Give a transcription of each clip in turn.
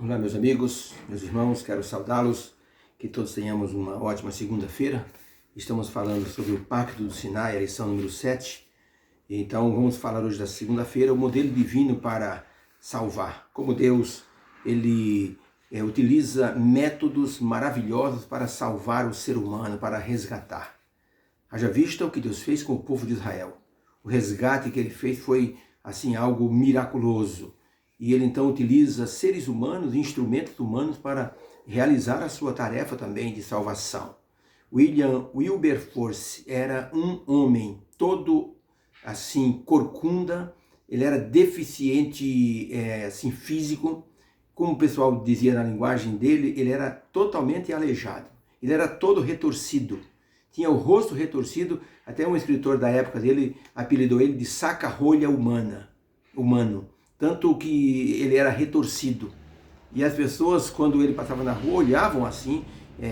Olá, meus amigos, meus irmãos, quero saudá-los, que todos tenhamos uma ótima segunda-feira. Estamos falando sobre o Pacto do Sinai, a lição número 7. Então, vamos falar hoje da segunda-feira, o modelo divino para salvar. Como Deus, Ele utiliza métodos maravilhosos para salvar o ser humano, para resgatar. Haja vista o que Deus fez com o povo de Israel. O resgate que Ele fez foi, assim, algo miraculoso. E ele então utiliza seres humanos, instrumentos humanos para realizar a sua tarefa também de salvação. William Wilberforce era um homem todo assim corcunda, ele era deficiente assim físico, como o pessoal dizia na linguagem dele, ele era totalmente aleijado, ele era todo retorcido, tinha o rosto retorcido, até um escritor da época dele apelidou ele de saca-rolha humano. Tanto que ele era retorcido. E as pessoas, quando ele passava na rua, olhavam assim,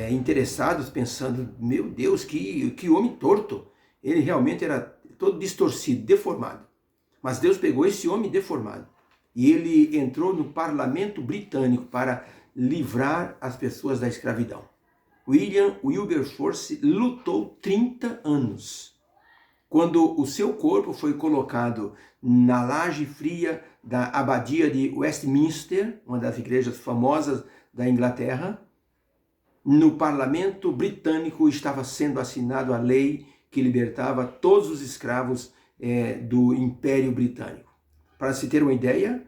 interessados, pensando, meu Deus, que homem torto. Ele realmente era todo distorcido, deformado. Mas Deus pegou esse homem deformado e ele entrou no parlamento britânico para livrar as pessoas da escravidão. William Wilberforce lutou 30 anos. Quando o seu corpo foi colocado na laje fria da abadia de Westminster, uma das igrejas famosas da Inglaterra, no parlamento britânico estava sendo assinada a lei que libertava todos os escravos do Império Britânico. Para se ter uma ideia,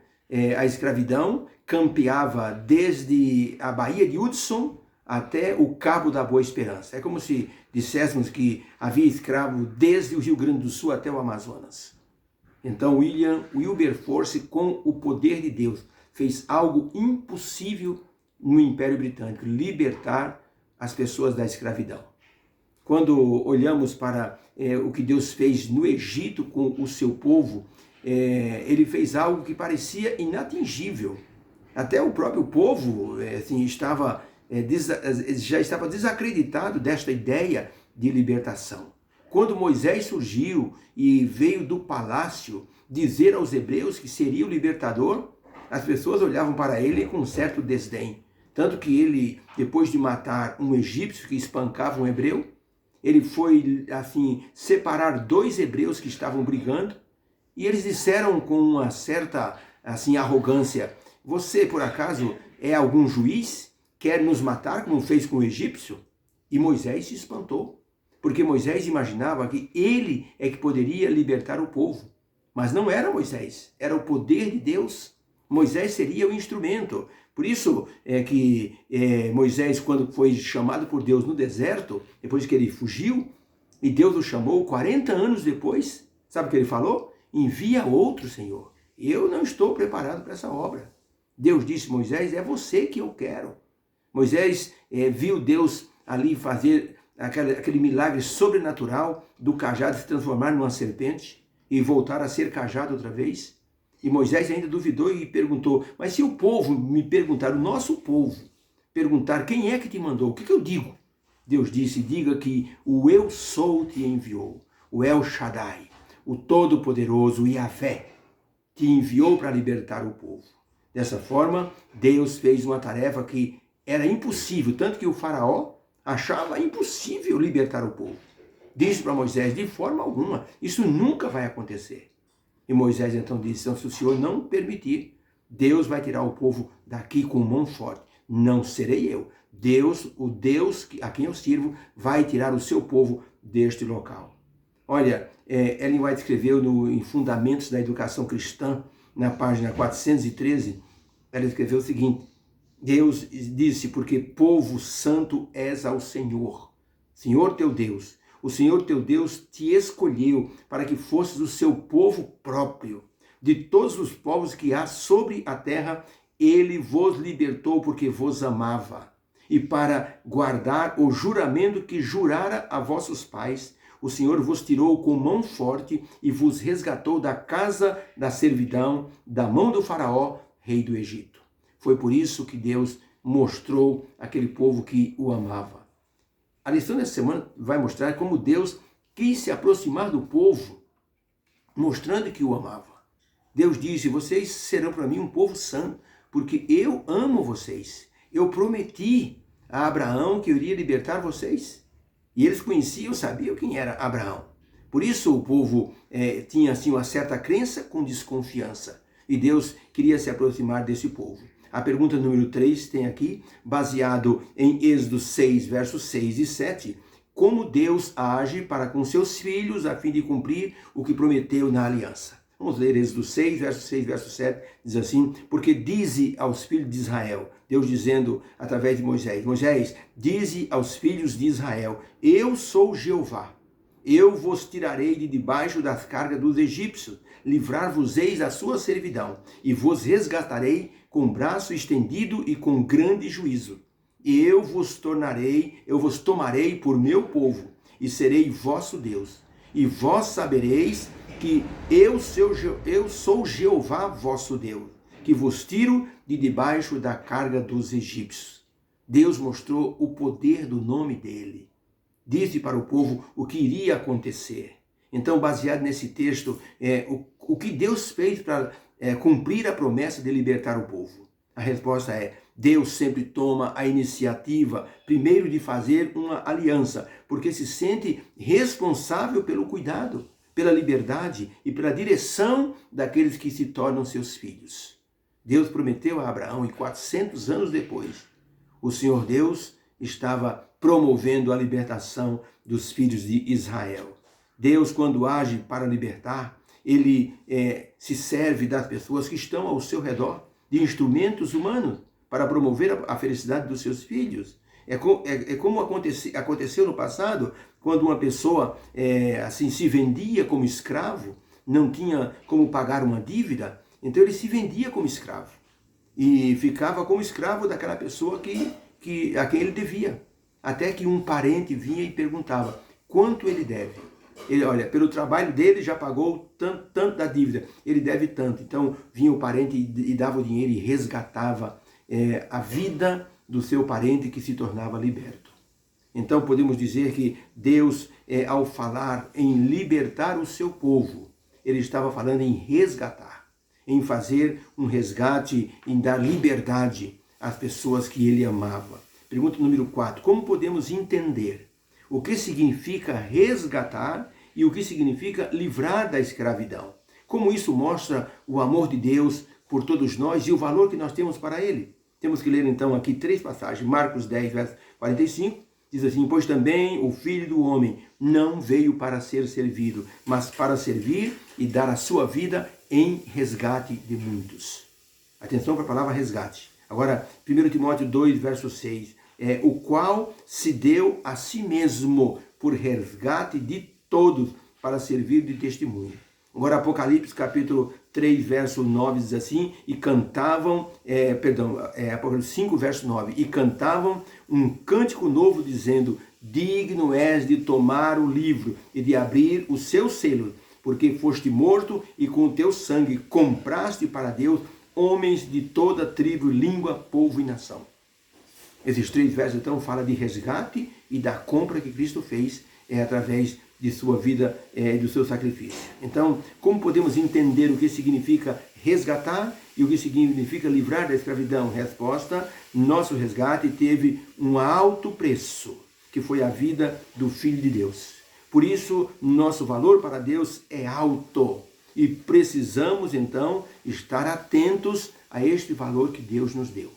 a escravidão campeava desde a Baía de Hudson até o Cabo da Boa Esperança. É como se disséssemos que havia escravo desde o Rio Grande do Sul até o Amazonas. Então William Wilberforce, com o poder de Deus, fez algo impossível no Império Britânico, libertar as pessoas da escravidão. Quando olhamos para o que Deus fez no Egito com o seu povo, ele fez algo que parecia inatingível. Até o próprio povo assim, já estava desacreditado desta ideia de libertação. Quando Moisés surgiu e veio do palácio dizer aos hebreus que seria o libertador, as pessoas olhavam para ele com um certo desdém. Tanto que ele, depois de matar um egípcio que espancava um hebreu, ele foi assim separar dois hebreus que estavam brigando e eles disseram com uma certa assim arrogância: você por acaso é algum juiz? Quer nos matar como fez com o egípcio? E Moisés se espantou, porque Moisés imaginava que ele é que poderia libertar o povo. Mas não era Moisés, era o poder de Deus. Moisés seria o instrumento. Por isso é que Moisés, quando foi chamado por Deus no deserto, depois que ele fugiu, e Deus o chamou 40 anos depois, sabe o que ele falou? Envia outro, Senhor. Eu não estou preparado para essa obra. Deus disse: Moisés, é você que eu quero. Moisés viu Deus ali fazer aquele milagre sobrenatural do cajado se transformar numa serpente e voltar a ser cajado outra vez. E Moisés ainda duvidou e perguntou: mas se o povo me perguntar, o nosso povo perguntar, quem é que te mandou? O que eu digo? Deus disse: diga que o Eu Sou te enviou, o El Shaddai, o Todo-Poderoso Yahvé, te enviou para libertar o povo. Dessa forma, Deus fez uma tarefa que era impossível, tanto que o faraó achava impossível libertar o povo. Disse para Moisés: de forma alguma, isso nunca vai acontecer. E Moisés então disse: então, se o Senhor não permitir, Deus vai tirar o povo daqui com mão forte. Não serei eu. Deus, o Deus a quem eu sirvo, vai tirar o seu povo deste local. Olha, Ellen White escreveu em Fundamentos da Educação Cristã, na página 413, ela escreveu o seguinte: Deus disse: porque povo santo és ao Senhor, Senhor teu Deus. O Senhor teu Deus te escolheu para que fosses o seu povo próprio. De todos os povos que há sobre a terra, ele vos libertou porque vos amava. E para guardar o juramento que jurara a vossos pais, o Senhor vos tirou com mão forte e vos resgatou da casa da servidão, da mão do faraó, rei do Egito. Foi por isso que Deus mostrou aquele povo que o amava. A lição dessa semana vai mostrar como Deus quis se aproximar do povo, mostrando que o amava. Deus disse: vocês serão para mim um povo santo, porque eu amo vocês. Eu prometi a Abraão que eu iria libertar vocês. E eles conheciam, sabiam quem era Abraão. Por isso o povo tinha assim uma certa crença com desconfiança. E Deus queria se aproximar desse povo. A pergunta número 3 tem aqui, baseado em Êxodo 6, versos 6 e 7, como Deus age para com seus filhos a fim de cumprir o que prometeu na aliança. Vamos ler Êxodo 6, verso 7, diz assim: porque dize aos filhos de Israel, Deus dizendo através de Moisés, Moisés, dize aos filhos de Israel, eu sou Jeová, eu vos tirarei de debaixo das cargas dos egípcios, livrar-vos-eis da sua servidão, e vos resgatarei com braço estendido e com grande juízo. Eu vos tomarei por meu povo, e serei vosso Deus. E vós sabereis que eu sou Jeová vosso Deus, que vos tiro de debaixo da carga dos egípcios. Deus mostrou o poder do nome dele. Disse para o povo o que iria acontecer. Então, baseado nesse texto, o que Deus fez para cumprir a promessa de libertar o povo? A resposta é: Deus sempre toma a iniciativa, primeiro, de fazer uma aliança, porque se sente responsável pelo cuidado, pela liberdade e pela direção daqueles que se tornam seus filhos. Deus prometeu a Abraão, e 400 anos depois, o Senhor Deus estava promovendo a libertação dos filhos de Israel. Deus, quando age para libertar, ele se serve das pessoas que estão ao seu redor, de instrumentos humanos, para promover a felicidade dos seus filhos. É como aconteceu no passado, quando uma pessoa assim se vendia como escravo, não tinha como pagar uma dívida, então ele se vendia como escravo e ficava como escravo daquela pessoa a quem ele devia. Até que um parente vinha e perguntava quanto ele deve. Ele, olha, pelo trabalho dele já pagou tanto da dívida, ele deve tanto. Então vinha o parente e dava o dinheiro e resgatava a vida do seu parente, que se tornava liberto. Então podemos dizer que Deus, ao falar em libertar o seu povo, ele estava falando em resgatar, em fazer um resgate, em dar liberdade às pessoas que ele amava. Pergunta número 4. Como podemos entender o que significa resgatar e o que significa livrar da escravidão? Como isso mostra o amor de Deus por todos nós e o valor que nós temos para ele? Temos que ler então aqui 3 passagens. Marcos 10, verso 45, diz assim: pois também o Filho do Homem não veio para ser servido, mas para servir e dar a sua vida em resgate de muitos. Atenção para a palavra resgate. Agora, 1 Timóteo 2, verso 6. O qual se deu a si mesmo por resgate de todos, para servir de testemunho. Agora, Apocalipse capítulo 3, verso 9, diz assim: e cantavam, Apocalipse 5, verso 9, e cantavam um cântico novo, dizendo: digno és de tomar o livro e de abrir os seus selos, porque foste morto e com o teu sangue compraste para Deus homens de toda tribo, língua, povo e nação. Esses 3 versos então falam de resgate e da compra que Cristo fez através de sua vida e do seu sacrifício. Então, como podemos entender o que significa resgatar e o que significa livrar da escravidão? Resposta: nosso resgate teve um alto preço, que foi a vida do Filho de Deus. Por isso, nosso valor para Deus é alto e precisamos então estar atentos a este valor que Deus nos deu.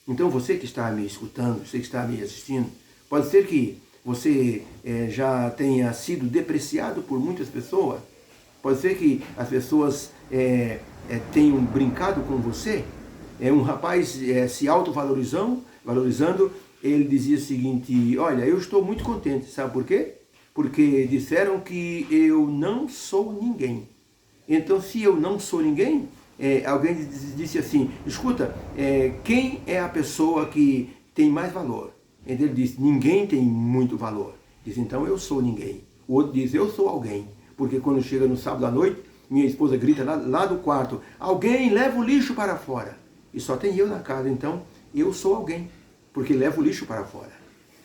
Então, você que está me escutando, você que está me assistindo, pode ser que você já tenha sido depreciado por muitas pessoas. Pode ser que as pessoas tenham brincado com você. Um rapaz se autovalorizando, ele dizia o seguinte: olha, eu estou muito contente, sabe por quê? Porque disseram que eu não sou ninguém. Então, se eu não sou ninguém, alguém disse assim: escuta, quem é a pessoa que tem mais valor? Ele disse: ninguém tem muito valor. Diz: então eu sou ninguém. O outro diz: eu sou alguém. Porque quando chega no sábado à noite, minha esposa grita lá do quarto: alguém leva o lixo para fora. E só tem eu na casa, então eu sou alguém, porque levo o lixo para fora.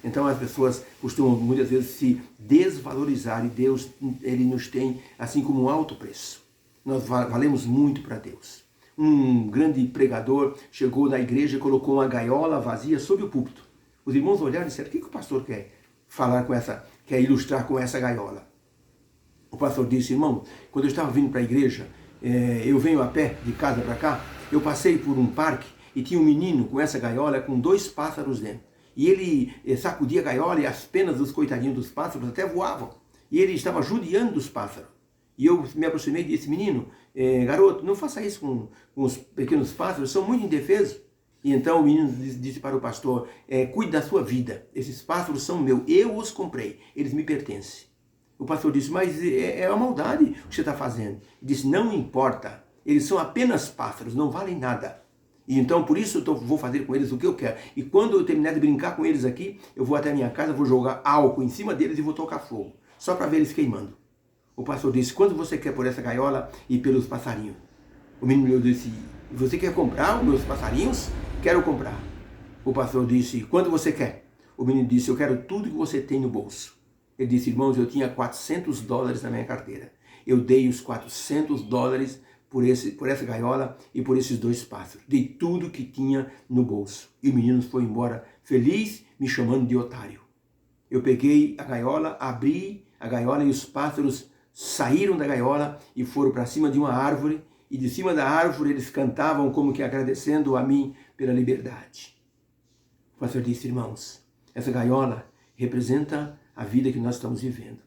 Então as pessoas costumam muitas vezes se desvalorizar, e Deus, ele nos tem assim como um alto preço. Nós valemos muito para Deus. um grande pregador chegou na igreja e colocou uma gaiola vazia sobre o púlpito. Os irmãos olharam e disseram: o que o pastor quer falar com essa, quer ilustrar com essa gaiola? O pastor disse: irmão, quando eu estava vindo para a igreja, eu venho a pé de casa para cá, eu passei por um parque e tinha um menino com essa gaiola com 2 pássaros dentro. E ele sacudia a gaiola e as penas dos coitadinhos dos pássaros até voavam. E ele estava judiando dos pássaros. E eu me aproximei e disse: menino, garoto, não faça isso com os pequenos pássaros, são muito indefesos. E então o menino disse para o pastor: cuide da sua vida, esses pássaros são meus, eu os comprei, eles me pertencem. O pastor disse: mas é uma maldade o que você está fazendo. Ele disse: não importa, eles são apenas pássaros, não valem nada. E então por isso eu vou fazer com eles o que eu quero. E quando eu terminar de brincar com eles aqui, eu vou até a minha casa, vou jogar álcool em cima deles e vou tocar fogo, só para ver eles queimando. O pastor disse: quanto você quer por essa gaiola e pelos passarinhos? O menino disse: você quer comprar os meus passarinhos? Quero comprar. O pastor disse: quanto você quer? O menino disse: eu quero tudo que você tem no bolso. Ele disse: irmãos, eu tinha $400 na minha carteira. Eu dei os $400 por essa gaiola e por esses 2 pássaros. Dei tudo que tinha no bolso. E o menino foi embora feliz, me chamando de otário. Eu peguei a gaiola, abri a gaiola e os pássaros saíram da gaiola e foram para cima de uma árvore. E de cima da árvore eles cantavam como que agradecendo a mim pela liberdade. O pastor disse: irmãos, essa gaiola representa a vida que nós estamos vivendo.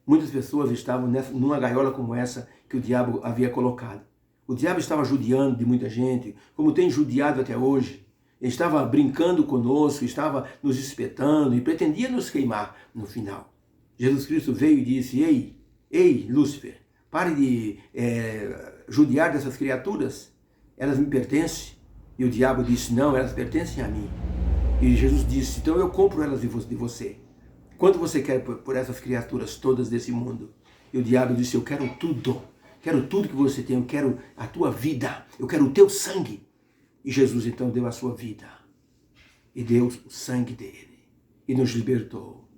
Muitas pessoas estavam numa gaiola como essa que o diabo havia colocado. O diabo estava judiando de muita gente, como tem judiado até hoje. Ele estava brincando conosco, estava nos espetando e pretendia nos queimar no final. Jesus Cristo veio e disse: ei, Lúcifer, pare de judiar dessas criaturas, elas me pertencem. E o diabo disse: não, elas pertencem a mim. E Jesus disse: então eu compro elas de você. Quanto você quer por essas criaturas todas desse mundo? E o diabo disse: eu quero tudo que você tem, eu quero a tua vida, eu quero o teu sangue. E Jesus então deu a sua vida, e deu o sangue dele, e nos libertou.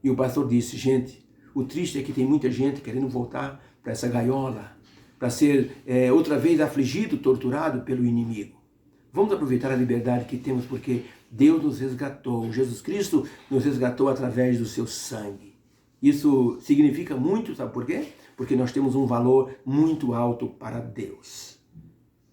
E o pastor disse: gente, o triste é que tem muita gente querendo voltar para essa gaiola, para ser outra vez afligido, torturado pelo inimigo. Vamos aproveitar a liberdade que temos, porque Deus nos resgatou, Jesus Cristo nos resgatou através do seu sangue. Isso significa muito, sabe por quê? Porque nós temos um valor muito alto para Deus.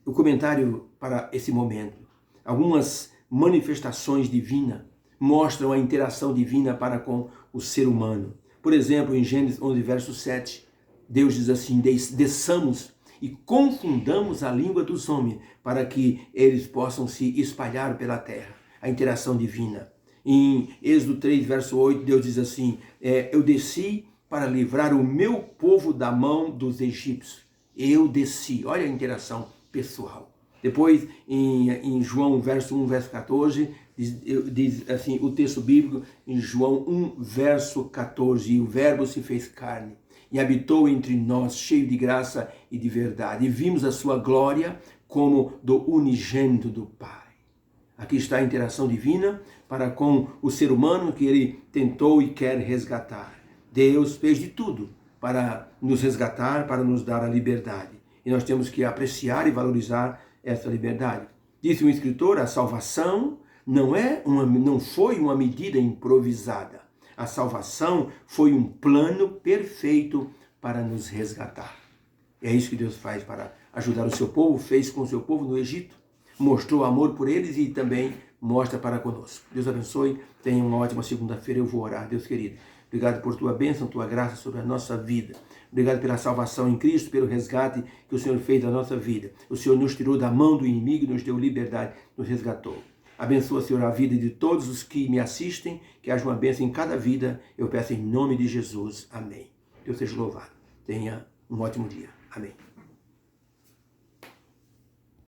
O comentário para esse momento: algumas manifestações divinas mostram a interação divina para com o ser humano. Por exemplo, em Gênesis 11, verso 7, Deus diz assim: desçamos e confundamos a língua dos homens, para que eles possam se espalhar pela terra. A interação divina. Em Êxodo 3, verso 8, Deus diz assim: eu desci para livrar o meu povo da mão dos egípcios. Eu desci. Olha a interação pessoal. Depois, em João, verso 1, verso 14, diz assim o texto bíblico, em João 1, verso 14, e o verbo se fez carne e habitou entre nós, cheio de graça e de verdade. E vimos a sua glória como do unigênito do Pai. Aqui está a interação divina para com o ser humano que ele tentou e quer resgatar. Deus fez de tudo para nos resgatar, para nos dar a liberdade. E nós temos que apreciar e valorizar essa liberdade. Disse um escritor: a salvação não foi uma medida improvisada. A salvação foi um plano perfeito para nos resgatar. É isso que Deus faz para ajudar o seu povo, fez com o seu povo no Egito. Mostrou amor por eles e também mostra para conosco. Deus abençoe, tenha uma ótima segunda-feira. Eu vou orar. Deus querido, obrigado por tua bênção, tua graça sobre a nossa vida. Obrigado pela salvação em Cristo, pelo resgate que o Senhor fez da nossa vida. O Senhor nos tirou da mão do inimigo, nos deu liberdade, nos resgatou. Abençoa, Senhor, a vida de todos os que me assistem, que haja uma bênção em cada vida. Eu peço em nome de Jesus. Amém. Deus seja louvado. Tenha um ótimo dia. Amém.